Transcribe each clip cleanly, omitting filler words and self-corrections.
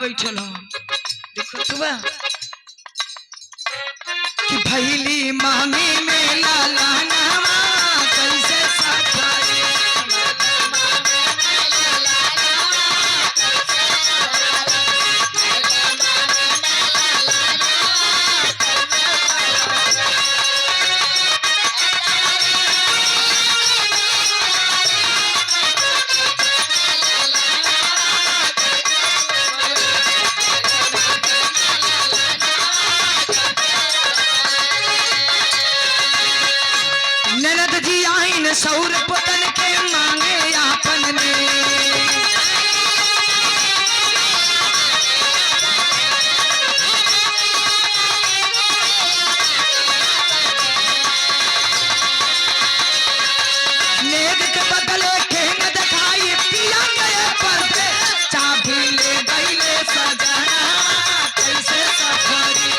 बैठल हो देखत बा कि भैली मामी में लाला नामा कैसे सखाई ननद जी आइन सौर पतन के मांगे आपन ने नेग के बदले खेन दिखाई पिया गए पर्दे चाबी ले गईले सजना कैसे सफरी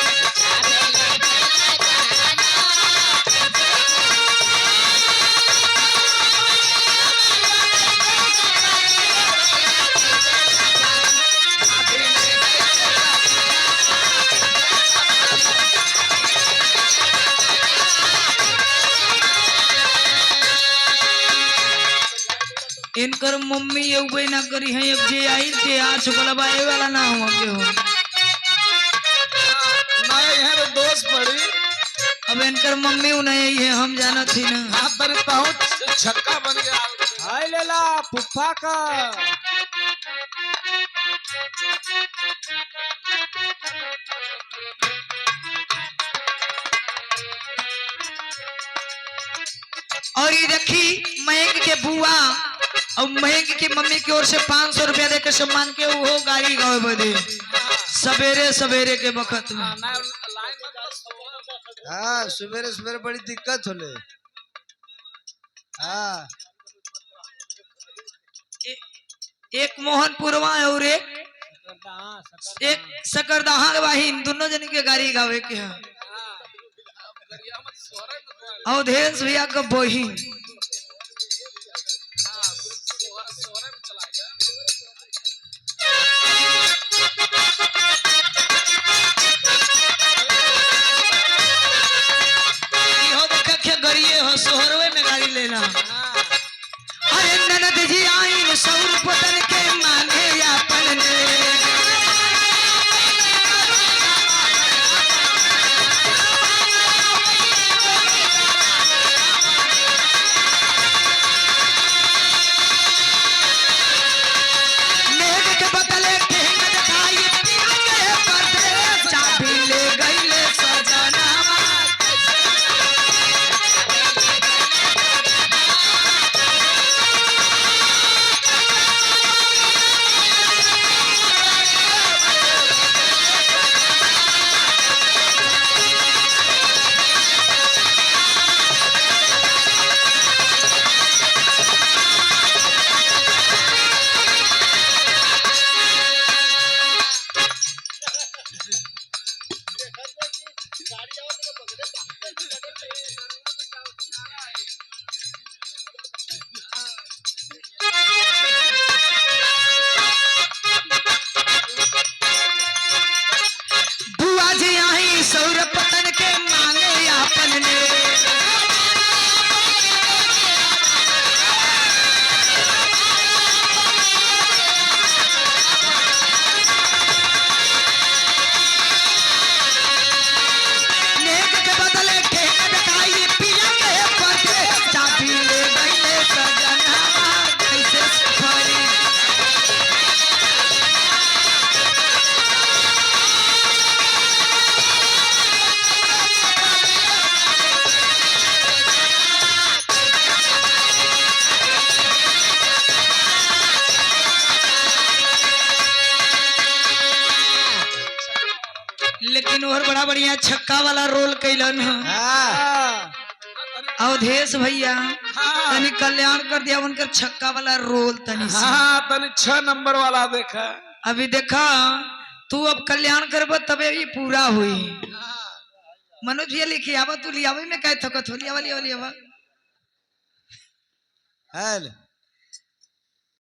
इनकर मम्मी ये ना करी है अब जे आई ते आ चुकला बा ए वाला ना हो के हो ना यहाँ तो दोस्त पड़ी अब इनकर मम्मी नहीं है हम जाना थी ना हां तने पहुंच छक्का बन गया हाय लेला पुप्पा का और ये देखी मयंक के बुआ और मयंक की मम्मी की ओर से 500 रुपया देकर सम्मान के वो गाड़ी गावे बदे सवेरे सवेरे के वक्त में हाँ सवेरे सवेरे बड़ी दिक्कत होले हाँ एक मोहनपुरवा और एक सकरदहा के वाहिन दोनों जन के गाड़ी गावे के है अवधेश भैया का बहिन सोहरवे में गाड़ी लेना अरे ननद जी आई सौर पतन के मांगे अपन ने नेग के बदले खेन दिखाई पिया गए पर्दे चाबी ले गईले सजना बुआ जी आई सौर पतन के मांगे आपन ने नेग के बदले खेन दिखाई पिया गए पर्दे चाबी ले गईले सजना कैसे सफरी लेकिन और बड़ा बढ़िया छक्का वाला रोल कैलन अवधेश भैया तनी कल्याण कर दिया उनकर छक्का वाला रोल तनी हाँ तने 6 नंबर वाला देखा अभी देखा तू अब कल्याण करब तबे ही पूरा हुई मनोज भैया लिखी आवा तू लियावे में काय थकत हो लियावा लियावा लियावा हेल